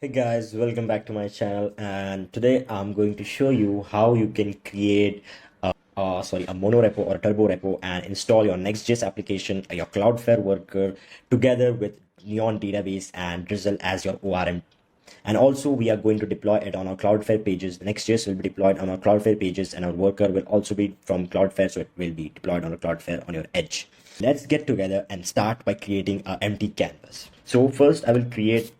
Hey guys, welcome back to my channel, and today I'm going to show you how you can create a monorepo or a turborepo and install your Next.js application, your Cloudflare Worker, together with Neon database and Drizzle as your ORM. And also we are going to deploy it on our Cloudflare pages. Next.js will be deployed on our Cloudflare pages, and our worker will also be from Cloudflare, so it will be deployed on a Cloudflare on your edge. Let's get together and start by creating an empty canvas. So first I will create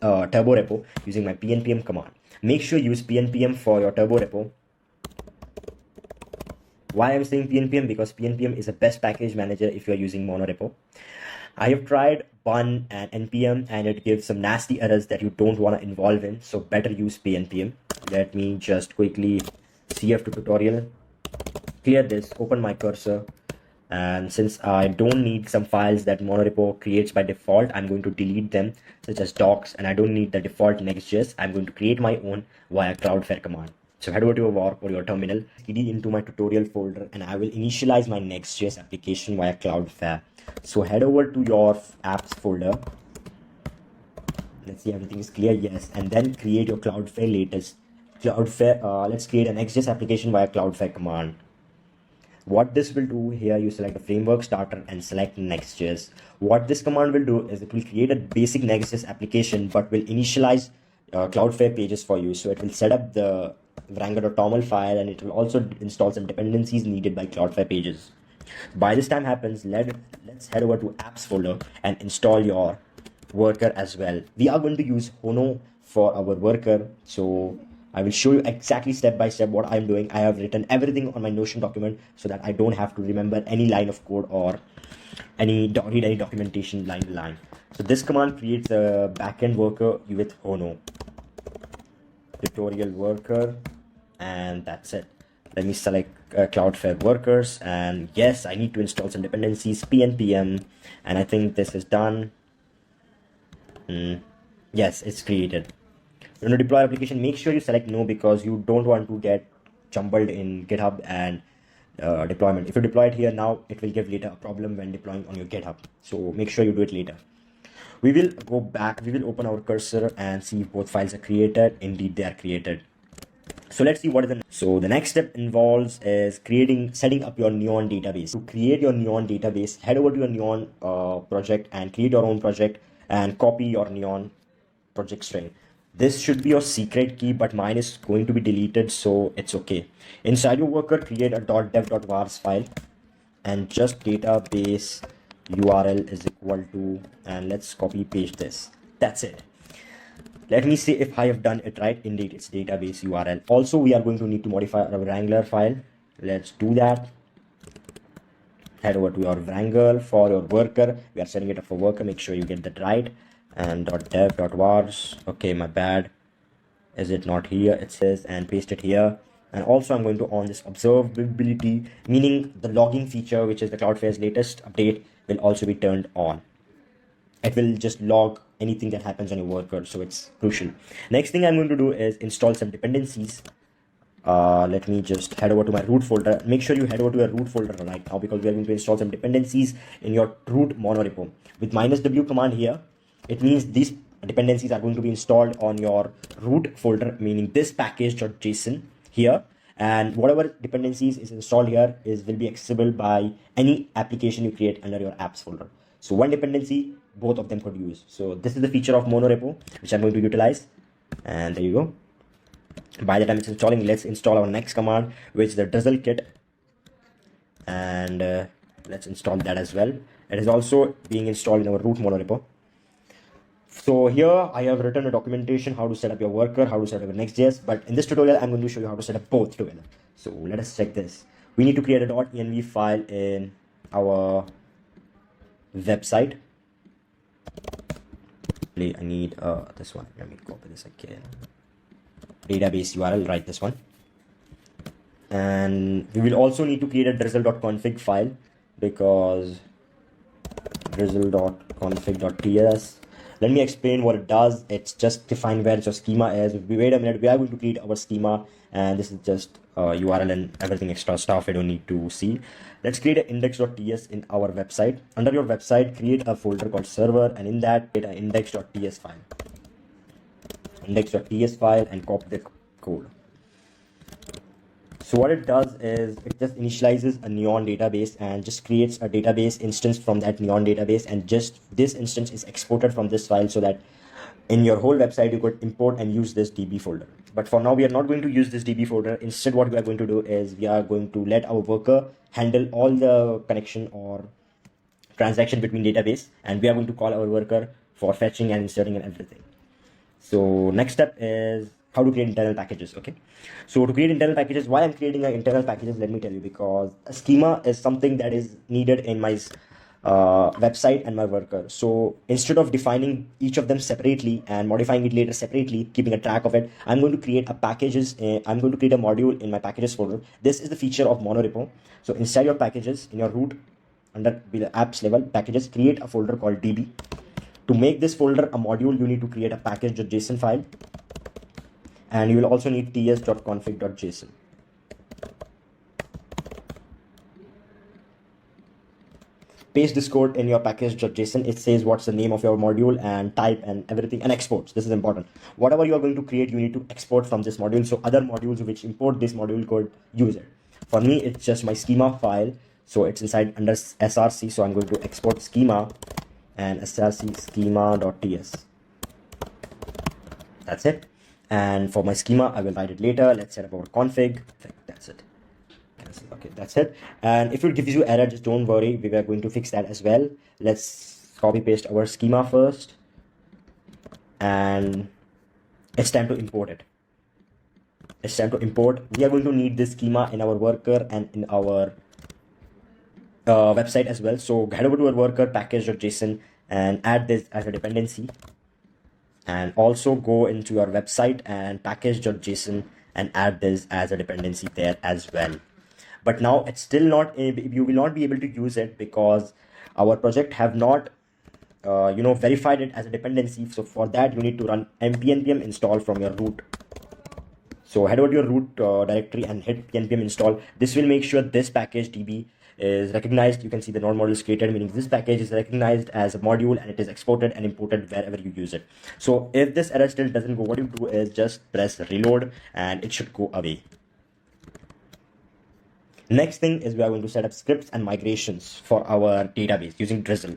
Turborepo using my pnpm command. Make sure you use pnpm for your Turborepo. Why I'm saying pnpm? Because pnpm is the best package manager if you are using monorepo. I have tried bun and npm and it gives some nasty errors that you don't want to involve in, so better use pnpm. Let me just quickly cf to tutorial, clear this, open my cursor, and since I don't need some files that monorepo creates by default, I'm going to delete them, such as docs, and I don't need the default Next.js. I'm going to create my own via Cloudflare command. So head over to your work or your terminal, cd into my tutorial folder, and I will initialize my Next.js application via Cloudflare. So head over to your apps folder. Let's see everything is clear. Yes, and then create your Cloudflare latest Cloudflare. Let's create a Next.js application via Cloudflare command. What this will do here, you select the framework starter and select Next.js. What this command will do is it will create a basic Next.js application, but will initialize Cloudflare pages for you. So it will set up the wrangler.toml file, and it will also install some dependencies needed by Cloudflare pages. By this time happens, let's head over to apps folder and install your worker as well. We are going to use Hono for our worker, so I will show you exactly step by step what I'm doing. I have written everything on my Notion document so that I don't have to remember any line of code or read any documentation line to line. So this command creates a backend worker with Hono tutorial worker, and that's it. Let me select Cloudflare workers, and yes, I need to install some dependencies, pnpm, and I think this is done. Yes, it's created. When you deploy application, make sure you select no, because you don't want to get jumbled in GitHub and deployment. If you deploy it here now, it will give later a problem when deploying on your GitHub. So make sure you do it later. We will go back, we will open our cursor and see if both files are created. Indeed, they are created. So let's see what is the next step involves is setting up your Neon database. To create your Neon database, head over to your Neon project and create your own project and copy your Neon project string. This should be your secret key, but mine is going to be deleted, so it's okay. Inside your worker, create a .dev.vars file and just database URL is equal to, and let's copy paste this. That's it. Let me see if I have done it right. Indeed, it's database URL. Also, we are going to need to modify our Wrangler file. Let's do that. Head over to your Wrangler for your worker. We are setting it up for worker. Make sure you get that right. And .dev.vars. Okay, my bad. Is it not here? It says, and paste it here. And also I'm going to on this observability, meaning the logging feature, which is the Cloudflare's latest update, will also be turned on. It will just log anything that happens on your worker, so it's crucial. Next thing I'm going to do is install some dependencies. Let me just head over to my root folder. Make sure you head over to your root folder right now, because we are going to install some dependencies in your root monorepo. With -w command here, it means these dependencies are going to be installed on your root folder, meaning this package.json here, and whatever dependencies is installed here will be accessible by any application you create under your apps folder. So one dependency, both of them could use. So this is the feature of monorepo, which I'm going to utilize, and there you go. By the time it's installing, let's install our next command, which is the Drizzle kit, and let's install that as well. It is also being installed in our root monorepo. So here I have written a documentation how to set up your worker, how to set up your Next.js, but in this tutorial I'm going to show you how to set up both together. So let us check this. We need to create a .env file in our website. I need this one. Let me copy this again. Database URL, write this one. And we will also need to create a drizzle.config file, because drizzle.config.ts. Let me explain what it does. It's just define where your schema is. Wait a minute, we are going to create our schema, and this is just URL and everything extra stuff I don't need to see. Let's create an index.ts in our website. Under your website, create a folder called server, and in that, create an index.ts file. index.ts file and copy the code. So what it does is it just initializes a Neon database and just creates a database instance from that Neon database, and just this instance is exported from this file so that in your whole website you could import and use this DB folder. But for now we are not going to use this DB folder. Instead what we are going to do is we are going to let our worker handle all the connection or transaction between database, and we are going to call our worker for fetching and inserting and everything. So next step is how to create internal packages. Okay, so to create internal packages, why I'm creating an internal packages, let me tell you, because a schema is something that is needed in my website and my worker. So instead of defining each of them separately and modifying it later separately, keeping a track of it, I'm going to create a packages. I'm going to create a module in my packages folder. This is the feature of monorepo. So inside your packages, in your root, under the apps level packages, create a folder called DB. To make this folder a module, you need to create a package.json file, and you will also need ts.config.json. Paste this code in your package.json. It says what's the name of your module and type and everything, and exports. This is important. Whatever you are going to create, you need to export from this module so other modules which import this module could use it. For me, it's just my schema file, so it's inside under src. So I'm going to export schema and src schema.ts. That's it. And for my schema, I will write it later. Let's set up our config. That's it. Okay, that's it. And if it gives you error, just don't worry, we are going to fix that as well. Let's copy paste our schema first, and it's time to import it. It's time to import. We are going to need this schema in our worker and in our website as well. So head over to our worker package.json and add this as a dependency, and also go into your website and package.json and add this as a dependency there as well. But now it's still not, you will not be able to use it because our project have not verified it as a dependency. So for that you need to run npm install from your root. So head over to your root directory and hit npm install. This will make sure this package db is recognized. You can see the node module is created, meaning this package is recognized as a module and it is exported and imported wherever you use it. So if this error still doesn't go, what you do is just press reload and it should go away. Next thing is we are going to set up scripts and migrations for our database using Drizzle.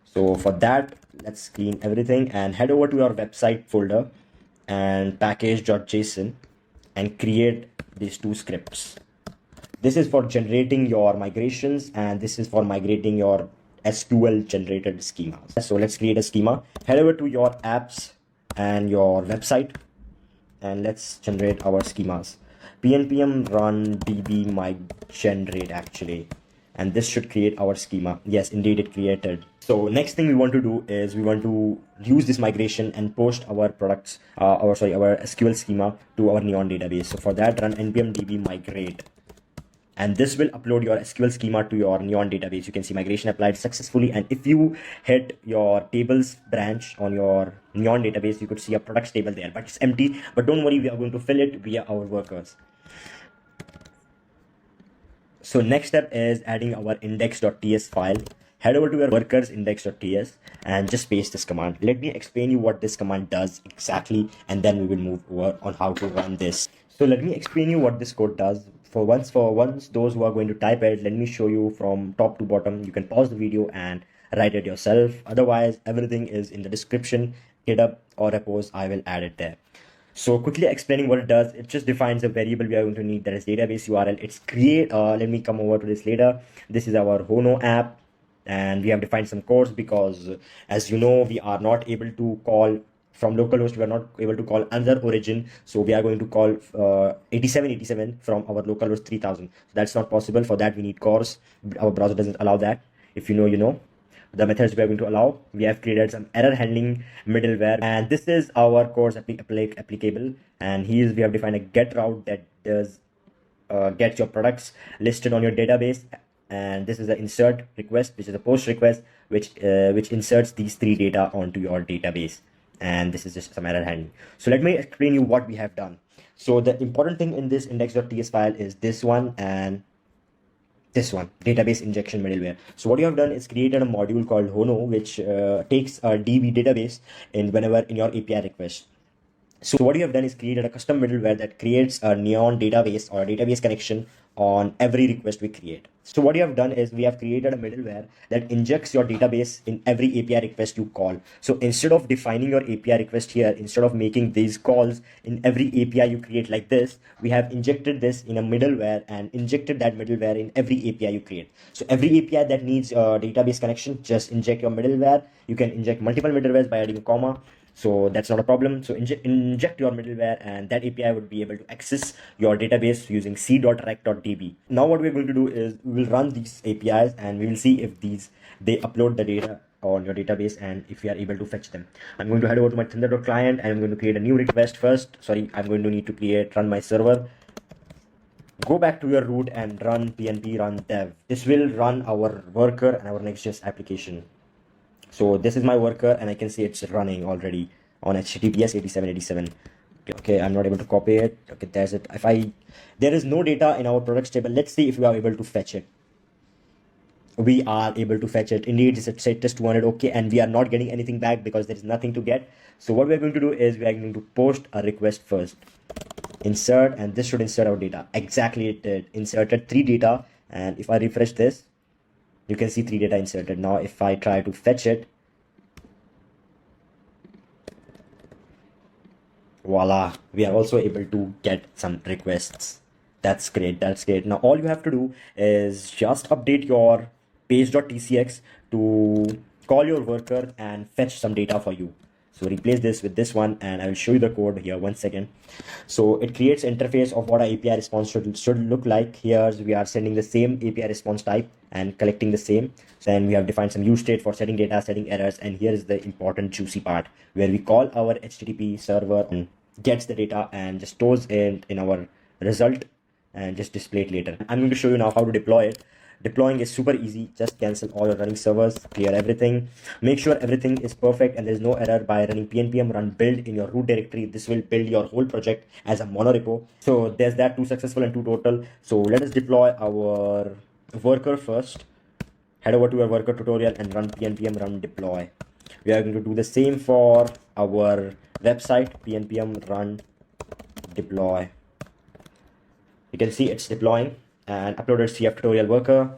So for that, let's clean everything and head over to your website folder and package.json and create these two scripts. This is for generating your migrations and this is for migrating your SQL generated schemas. So let's create a schema. Head over to your apps and your website and let's generate our schemas. Npm run db mig generate actually, and this should create our schema. Yes, indeed it created. So next thing we want to do is we want to use this migration and post our products, our SQL schema to our Neon database. So for that, run npm db migrate, and this will upload your SQL schema to your Neon database. You can see migration applied successfully, and if you hit your tables branch on your Neon database, you could see a products table there, but it's empty. But don't worry, we are going to fill it via our workers. So next step is adding our index.ts file. Head over to your workers index.ts and just paste this command. Let me explain you what this command does exactly, and then we will move over on how to run this. So let me explain you what this code does. For once those who are going to type it, let me show you from top to bottom. You can pause the video and write it yourself. Otherwise, everything is in the description, GitHub or repos. I will add it there. So quickly explaining what it does, it just defines a variable we are going to need, that is database URL. It's create, let me come over to this later. This is our Hono app, and we have defined some codes because as you know, we are not able to call from localhost, we are not able to call another origin. So we are going to call 8787 from our localhost 3000. So that's not possible. For that we need cores. Our browser doesn't allow that. If you know, you know. The methods we are going to allow, we have created some error handling middleware, and this is our course applicable. And we have defined a get route that does get your products listed on your database, and this is an insert request, which is a post request, which inserts these three data onto your database. And this is just some error handling. So let me explain you what we have done. So the important thing in this index.ts file is this one and this one, database injection middleware. So what you have done is created a module called Hono, which takes a DB database in your API request. So what you have done is created a custom middleware that creates a neon database or a database connection on every request we create. So what you have done is we have created a middleware that injects your database in every API request you call. So instead of defining your API request here, instead of making these calls in every API you create like this, we have injected this in a middleware and injected that middleware in every API you create. So every API that needs a database connection, just inject your middleware. You can inject multiple middlewares by adding a comma. So that's not a problem. So inject your middleware and that API would be able to access your database using c.rec.db. Now what we're going to do is we will run these APIs and we will see if they upload the data on your database and if we are able to fetch them. I'm going to head over to my Thunder client and I'm going to create a new request first. Sorry, I'm going to need to run my server. Go back to your root and run pnp run dev. This will run our worker and our Next.js application. So this is my worker and I can see it's running already on HTTPS 8787. Okay, I'm not able to copy it. Okay, there's it. There is no data in our products table. Let's see if we are able to fetch it. We are able to fetch it. Indeed, it's set test 200. Okay, and we are not getting anything back because there is nothing to get. So what we're going to do is we are going to post a request first. Insert, and this should insert our data. Exactly, it did. Inserted 3 data, and if I refresh this, you can see 3 data inserted. Now if I try to fetch it, voila, we are also able to get some requests. That's great. That's great. Now all you have to do is just update your page.tcx to call your worker and fetch some data for you. So replace this with this one and I will show you the code here. One second. So it creates interface of what our API response should look like. Here we are sending the same API response type and collecting the same. Then we have defined some use state for setting data, setting errors, and here is the important juicy part where we call our HTTP server and gets the data and just stores it in our result and just display it later. I'm going to show you now how to deploy it. Deploying is super easy. Just cancel all your running servers, clear everything, make sure everything is perfect and there's no error by running npm run build in your root directory. This will build your whole project as a monorepo. So there's that, 2 successful and 2 total. So let us deploy our worker first. Head over to our worker tutorial and run npm run deploy. We are going to do the same for our website, npm run deploy. You can see it's deploying and uploaded CF tutorial worker,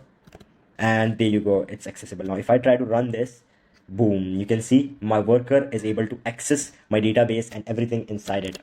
and there you go, it's accessible. Now if I try to run this, boom, you can see my worker is able to access my database and everything inside it.